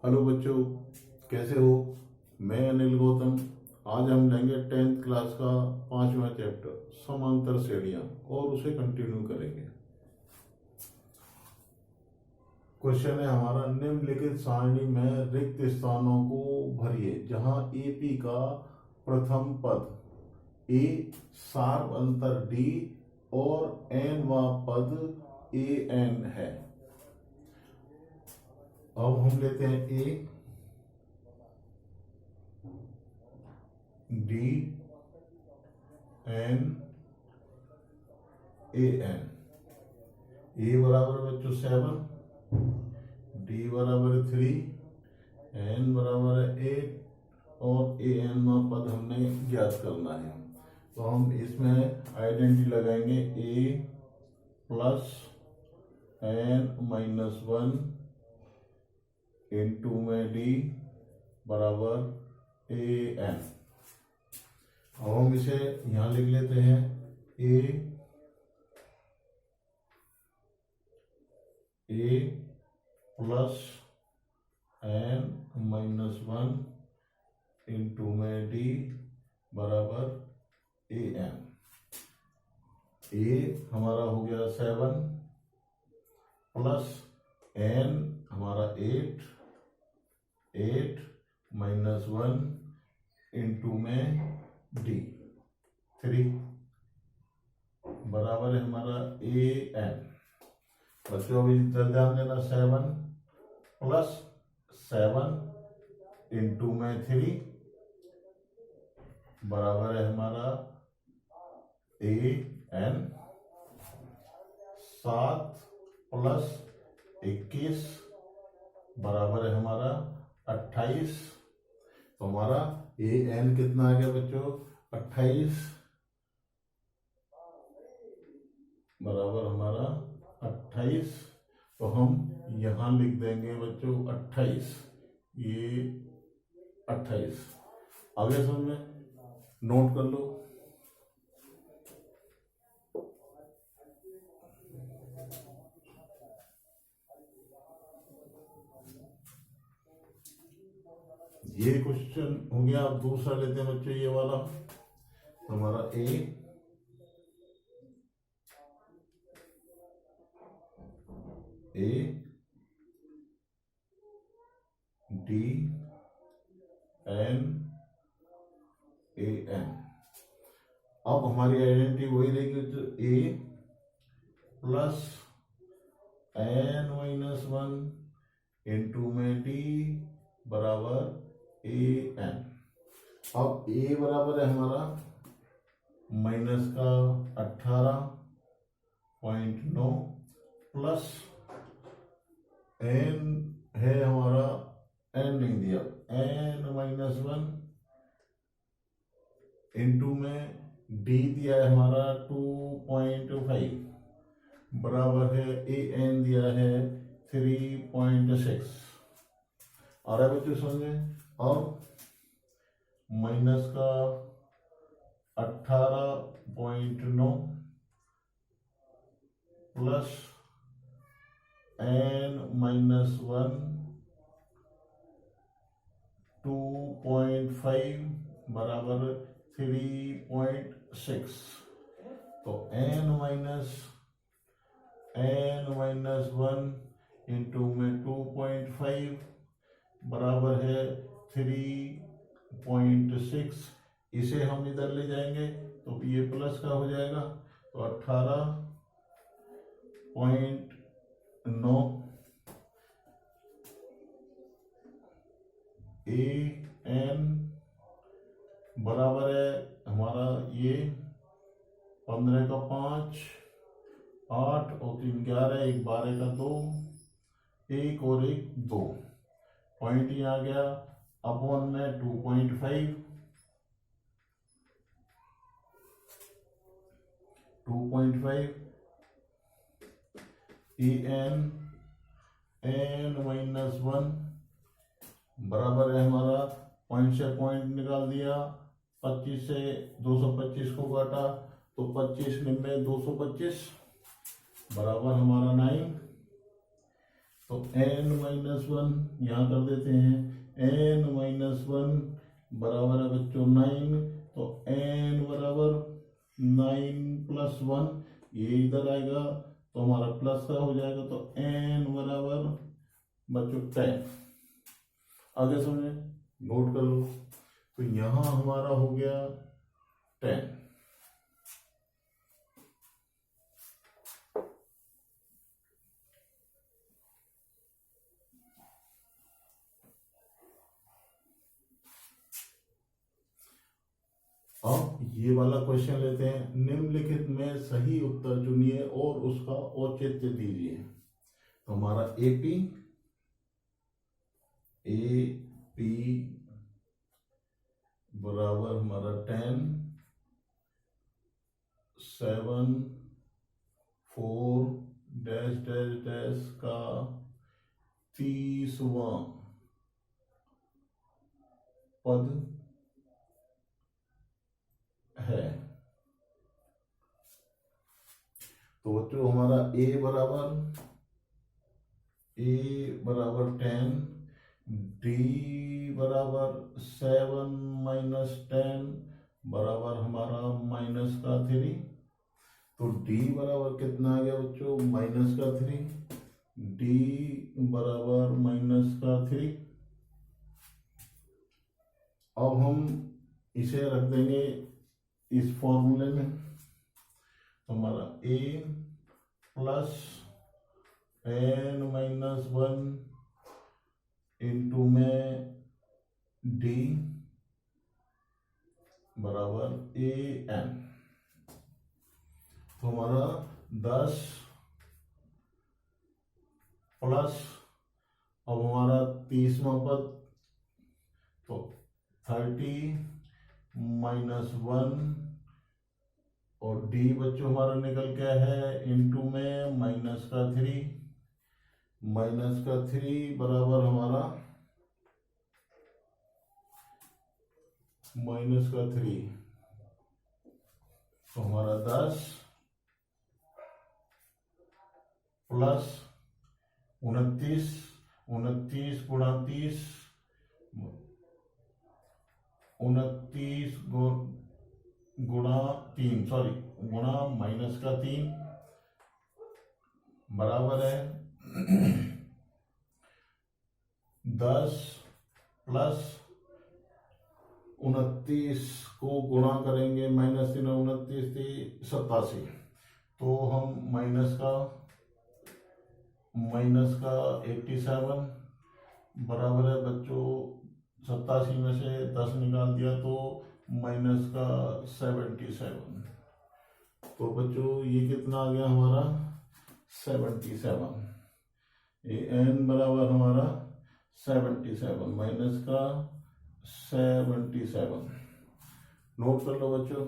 Hello बच्चों, कैसे हो। मैं अनिल गौतम। आज हम लेंगे 10th क्लास का 5वां चैप्टर समांतर श्रेणियां और उसे कंटिन्यू करेंगे। क्वेश्चन है हमारा, निम्नलिखित सारणी में रिक्त स्थानों को भरिए जहां एपी का प्रथम पद ए सार्व अंतर डी और एनवा पद ए एन है। अब हम लेते हैं A D N A N. A बराबर बच्चों 7, डी बराबर 3, एन बराबर 8 और ए एन पद हमने ज्ञात करना है। तो हम इसमें आइडेंटिटी लगाएंगे A plus n minus 1 into में डी बराबर ए एन। अब हम इसे यहां लिख लेते हैं ए प्लस एन माइनस 1 इंटू में डी बराबर ए एन। ए हमारा हो गया 7 प्लस एन हमारा 8 माइनस 1 इंटू में डी 3 बराबर है हमारा ए एन। बच्चों अभी ध्यान देना, 7 प्लस 7 इंटू में 3 बराबर है हमारा ए एन। 7 प्लस 21 बराबर है हमारा 28। तो हमारा ए एन कितना आ गया बच्चों, 28 बराबर हमारा 28। तो हम यहां लिख देंगे बच्चों 28, ये 28। आगे समझ में नोट कर लो। ये क्वेश्चन हो गया। अब दूसरा लेते हैं बच्चों, ये वाला हमारा a D N A N. अब हमारी आइडेंटिटी वही रहेगी, तो a plus n minus 1 into में डी बराबर ए एन। अब ए बराबर है हमारा माइनस का 18.9 प्लस एन है हमारा, एन नहीं दिया, एन माइनस 1 इंटू में डी दिया है हमारा 2.5 बराबर है ए एन दिया है 3.6। और अब बच्चों समझे, और माइनस का 18.9 प्लस एन माइनस 1 2.5 बराबर 3.6। तो एन माइनस 1 इंटू में 2.5 बराबर है 3.6। इसे हम इधर ले जाएंगे तो ये प्लस का हो जाएगा, तो 18.9 ए एन बराबर है हमारा ये 15 का 5 8 और 3 11, 1 12 का 2, 1 और 1 2 पॉइंट ही आ गया। अपॉन में 2.5 ए एन माइनस 1 बराबर है हमारा, पॉइंट से पॉइंट निकाल दिया, 25 से 225 को काटा तो 25 90 225 बराबर हमारा 9। तो n-1 यहाँ कर देते हैं, n-1 बराबर है बच्चों 9, तो n बराबर 9+1, ये इधर आएगा तो हमारा प्लस का हो जाएगा, तो n बराबर बच्चों 10। आगे समझे, नोट कर लो। तो यहां हमारा हो गया 10। अब ये वाला क्वेश्चन लेते हैं। निम्नलिखित में सही उत्तर चुनिए और उसका औचित्य दीजिए। तो हमारा एपी बराबर हमारा 10, 7, 4 डैश डैश डैश का 30वां पद है। तो बच्चों हमारा ए बराबर 10, डी बराबर 7-10 बराबर हमारा -3। तो डी बराबर कितना आ गया बच्चों, -3, डी बराबर -3। अब हम इसे रख देंगे इस फॉर्मूले में। तो हमारा a प्लस n-1 इंटू में d बराबर an। तो हमारा 10 प्लस अब हमारा 30वां पद, तो 30-1 और d बच्चों हमारा निकल गया है इंटू में -3 बराबर हमारा -3। तो हमारा 10 प्लस 29 गुणा 30, 29 गुणा 3 गुणा -3 बराबर है 10 प्लस 29 को गुणा करेंगे, -3 29 थी 87, तो हम माइनस का 87 बराबर है बच्चों 87 में से 10 निकाल दिया तो -77। तो बच्चों ये कितना आ गया हमारा 77। ये n बराबर हमारा 77 -77। नोट कर लो बच्चों।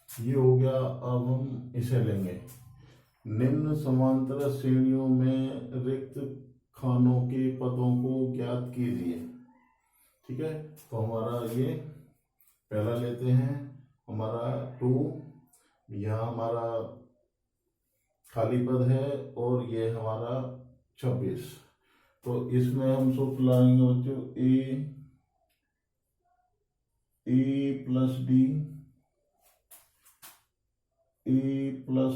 ये हो गया। अब हम इसे लेंगे, निम्न समांतर श्रेणियों में रिक्त खानों के पदों को ज्ञात कीजिए। ठीक है, तो हमारा ये पहला लेते हैं, हमारा 2, यहाँ हमारा खाली पद है और ये हमारा 26। तो इसमें हम सूत्र लाएंगे बच्चों A plus D, a plus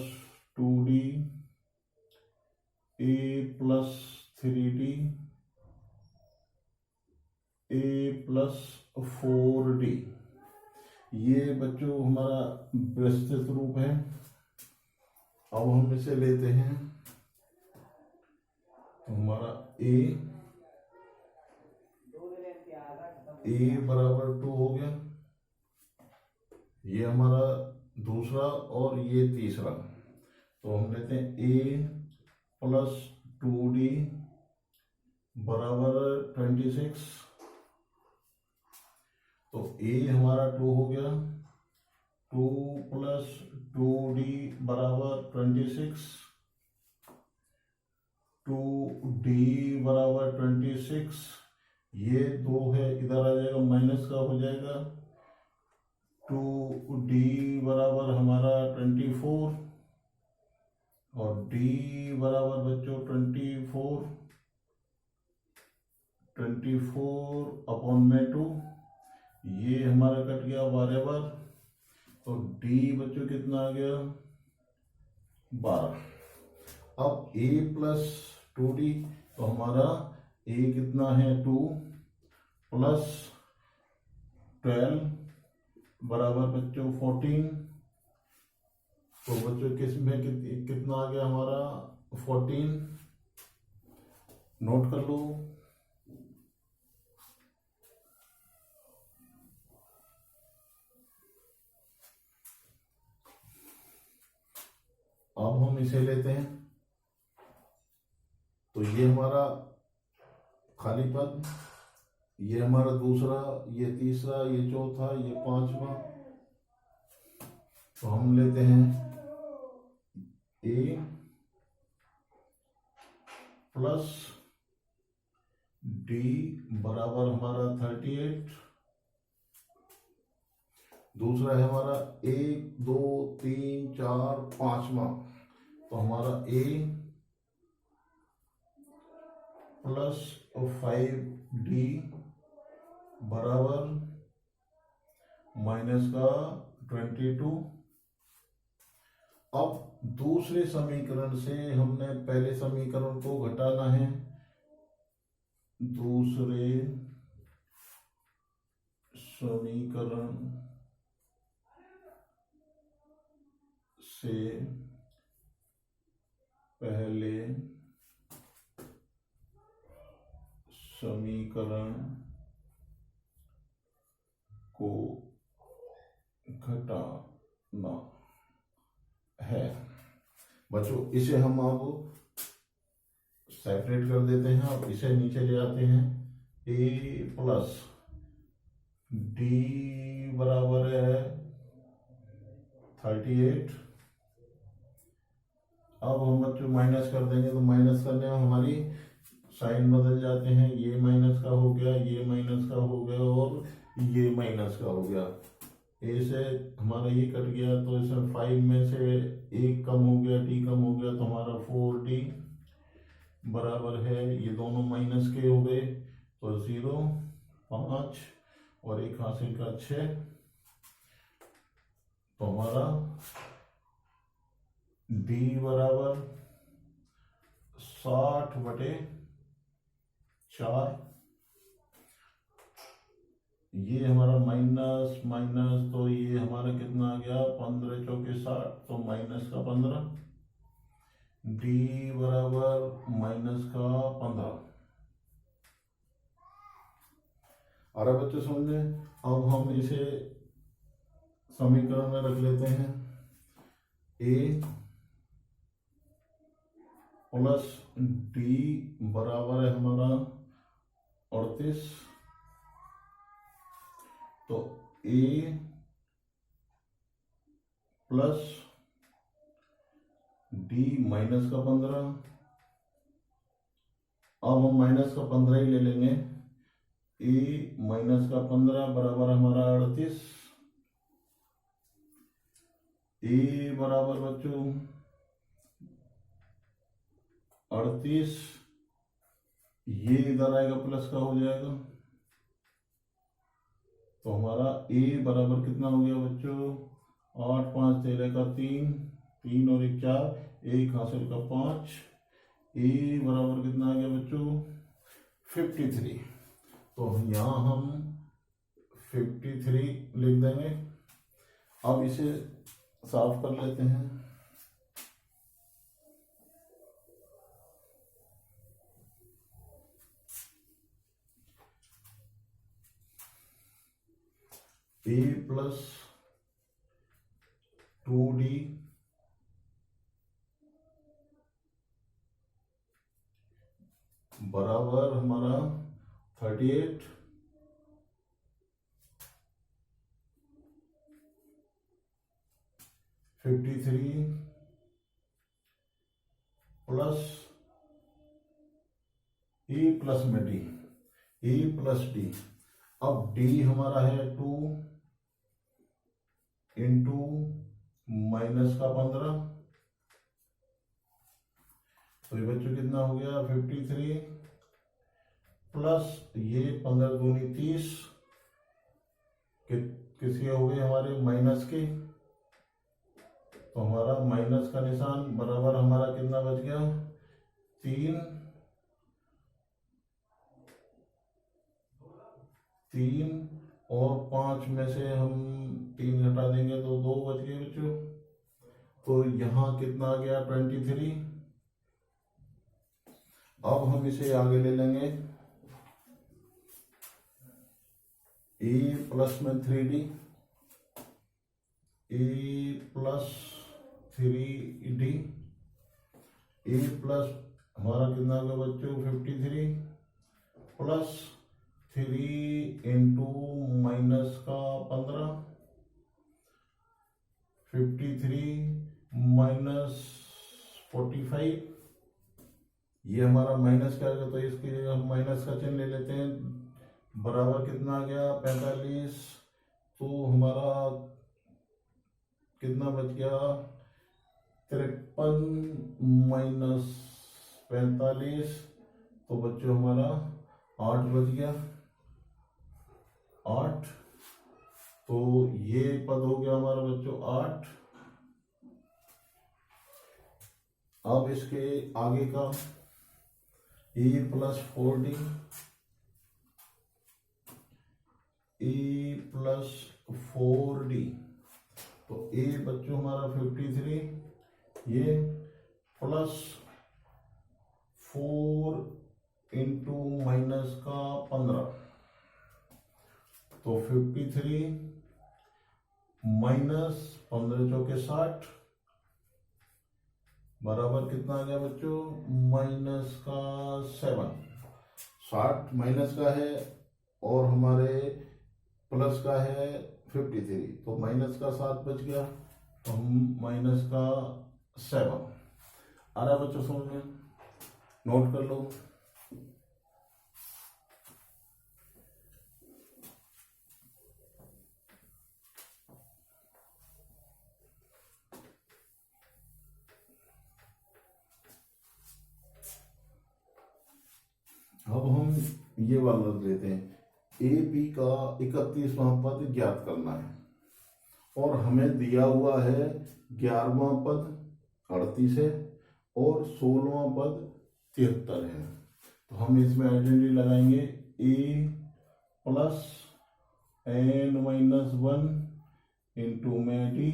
2d, a plus 3d, a plus 4d। ये बच्चों हमारा विस्तृत रूप है। अब हम इसे लेते हैं, तो हमारा a बराबर 2 हो गया, ये हमारा दूसरा और ये तीसरा। तो हम लेते हैं a प्लस 2d बराबर 26। तो a हमारा 2 हो गया, 2 प्लस 2d बराबर 26। 2d बराबर 26, ये 2 है इधर आ जाएगा, माइनस का हो जाएगा। 2d बराबर हमारा 24 और d बराबर बच्चों 24 अपॉन में 2, ये हमारा कट गया बराबर। तो d बच्चों कितना आ गया 12। अब a प्लस 2d, तो हमारा a कितना है 2 प्लस 12 बराबर बच्चों 14। तो बच्चों किस में कितना आ गया हमारा 14, नोट कर लो। अब हम इसे लेते हैं, तो ये हमारा खाली पद, ये हमारा दूसरा, ये तीसरा, ये चौथा, ये पांचवा। तो हम लेते हैं a प्लस d बराबर हमारा 38, दूसरा है हमारा 1 2 3 4 5वां। तो हमारा a प्लस 5d बराबर माइनस का 22। अब दूसरे समीकरण से हमने पहले समीकरण को घटाना है, दूसरे समीकरण से पहले समीकरण को घटाना है। बच्चों इसे हम अब सेपरेट कर देते हैं, अब इसे नीचे ले आते हैं। a प्लस d बराबर है 38। अब हम बच्चों माइनस कर देंगे, तो माइनस करने में हमारी साइन बदल जाते हैं, ये माइनस का हो गया, ये माइनस का हो गया और ये माइनस का हो गया। ए से हमारा ये कट गया, तो इसमें 5 में से 1 कम हो गया, डी कम हो गया, तो हमारा 4d बराबर है, ये दोनों माइनस के हो गए, तो 0 5 और 1 हासिल का 6। तो हमारा d बराबर 60/4। ये हमारा माइनस माइनस, तो ये हमारा कितना आ गया 15 चौके 60, तो माइनस का 15, d बराबर माइनस का 15। और अब बच्चों समझे, अब हम इसे समीकरण में रख लेते हैं। a प्लस d बराबर है हमारा 38। तो a प्लस d माइनस का 15। अब हम माइनस का 15 ही ले लेंगे, a माइनस का 15 बराबर हमारा 38। a बराबर बच्चों 38, ये इधर आएगा प्लस का हो जाएगा, तो हमारा a बराबर कितना हो गया बच्चों 8 5 13 का 3, 3 और 1 4, 1 हासिल का 5। a बराबर कितना आ गया बच्चों 53। तो यहाँ हम 53 लिख देंगे। अब इसे साफ कर लेते हैं। a प्लस 2d बराबर हमारा 38, प्लस ए प्लस में डी, ए प्लस डी। अब डी हमारा है 2 इंटू माइनस का 15, तो ये बच्चों कितना हो गया 53 प्लस ये 15 दूनी 30, किसके हो गए हमारे माइनस के, तो हमारा माइनस का निशान बराबर हमारा कितना बच गया 3 और 5 में से हम 3 घटा देंगे तो 2 बच गए बच्चों। तो यहाँ कितना आ गया 23। अब हम इसे आगे ले लेंगे, ए प्लस में 3d, ए प्लस 3d, ए प्लस हमारा कितना होगा बच्चों 53 प्लस 3 इंटू माइनस का 15, 53 माइनस 45, ये हमारा माइनस का आएगा तो इसके लिए हम माइनस का चिन्ह ले लेते हैं, बराबर कितना आ गया 45। तो हमारा कितना बच गया 53 माइनस 45, तो बच्चों हमारा 8 बच गया 8। तो ये पद हो गया हमारा बच्चों 8। अब इसके आगे का ए प्लस 4d, ए प्लस 4d, तो ए बच्चों हमारा 53, ये प्लस 4 इंटू माइनस का 15, तो 53 माइनस 15 चौके 60, बराबर कितना आ गया बच्चों माइनस का 7। 60 माइनस का है और हमारे प्लस का है 53, तो माइनस का 7 बच गया, तो हम माइनस का 7 आ रहा है बच्चों समझ में, नोट कर लो। अब हम ये वाला लेते हैं, ए बी का 31वां पद ज्ञात करना है और हमें दिया हुआ है 11वां पद 38 है और 16वां पद 73 है। तो हम इसमें आइडेंटिटी लगाएंगे A plus n minus 1 into में डी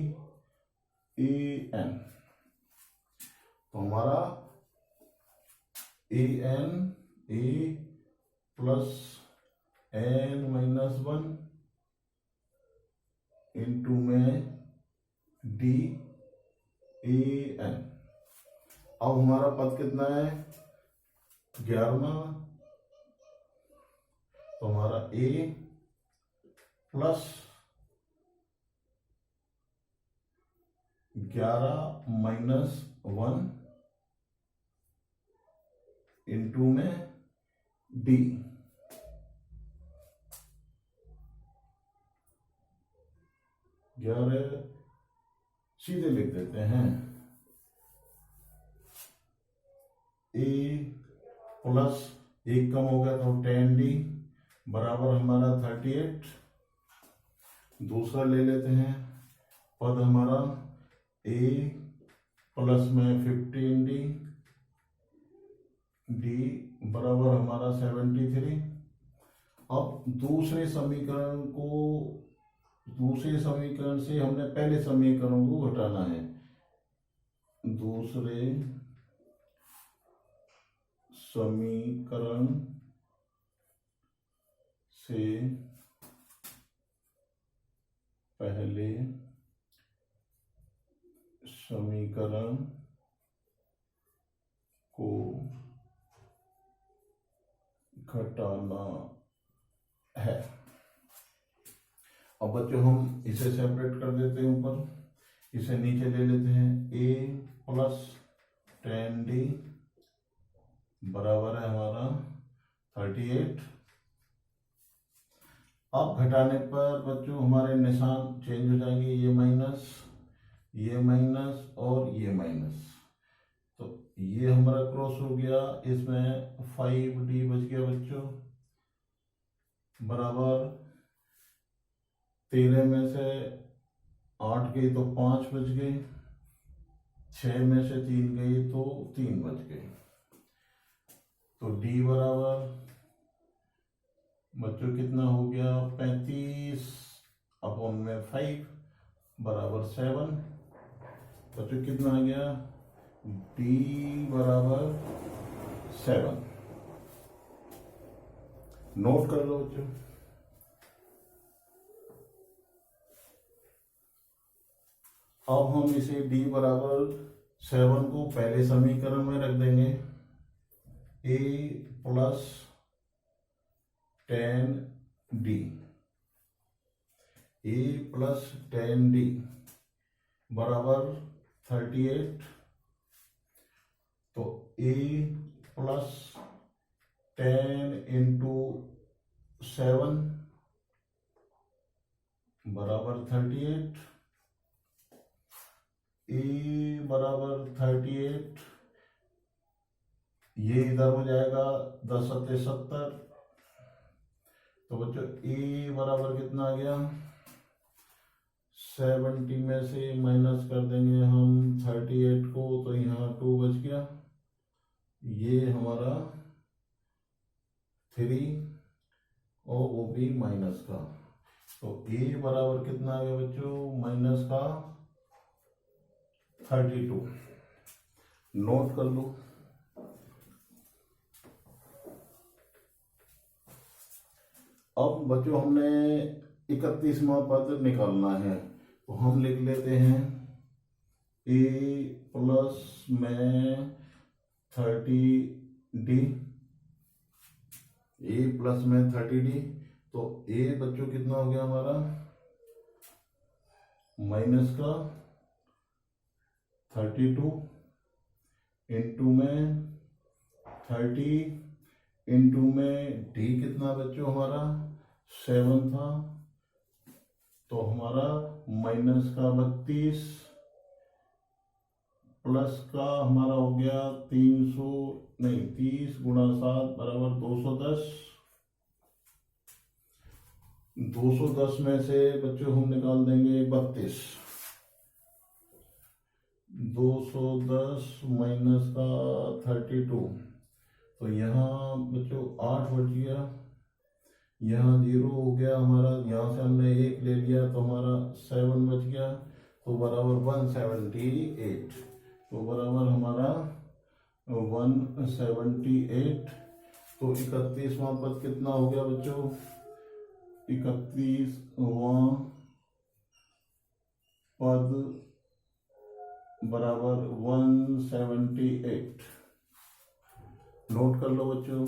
ए एन, तो हमारा A N A plus n minus 1 into में डी ए एन। अब हमारा पद कितना है 11वां, तो हमारा a प्लस 11 माइनस 1 इंटू में d, सीधे लिख देते हैं a प्लस 1 कम हो गया तो 10d बराबर हमारा 38। दूसरा ले लेते हैं पद हमारा a प्लस में 15d d बराबर हमारा 73। अब दूसरे समीकरण से हमने पहले समीकरण को घटाना है, दूसरे समीकरण से पहले समीकरण को घटाना है। अब बच्चों हम इसे सेपरेट कर देते हैं, ऊपर इसे नीचे ले लेते हैं, a प्लस 10d बराबर है हमारा 38। अब घटाने पर बच्चों हमारे निशान चेंज हो जाएंगे, ये माइनस और ये माइनस, तो ये हमारा क्रॉस हो गया, इसमें 5d बच गया बच्चों, बराबर 13 में से 8 गई तो 5 बच गई, 6 में से 3 गई तो 3 बच गई। तो d बराबर बच्चों कितना हो गया, 35/5 बराबर 7। बच्चों कितना आ गया, d बराबर 7। नोट कर लो बच्चों। अब हम इसे d बराबर 7 को पहले समीकरण में रख देंगे, a plus 10d, a plus 10d बराबर 38। तो a प्लस 10 इंटू 7 बराबर 38, a बराबर 38, ये इधर हो जाएगा 10 सत्ते 70। तो बच्चों a बराबर कितना आ गया, 70 में से माइनस कर देंगे हम 38 को, तो यहाँ 2 बच गया, ये हमारा 3 और वो भी माइनस का। तो a बराबर कितना आ गया बच्चों, माइनस का 32। नोट कर लो। अब बच्चों हमने 31वां पद निकालना है, तो हम लिख लेते हैं a प्लस में 30d, a प्लस में 30d। तो a बच्चों कितना हो गया हमारा, माइनस का 32 इंटू में 30 इंटू में d कितना बच्चों हमारा 7 था, तो हमारा माइनस का 32 प्लस का हमारा हो गया 30 गुणा 7 बराबर 210। 210 में से बच्चों हम निकाल देंगे 32। 210 माइनस का 32, तो यहाँ बच्चों 8 बच गया, यहाँ 0 हो गया हमारा, यहाँ से हमने 1 ले लिया तो हमारा 7 बच गया, तो बराबर 178। तो बराबर हमारा 178। तो 31वां पद कितना हो गया बच्चों, 31वां पद बराबर 178। नोट कर लो बच्चों।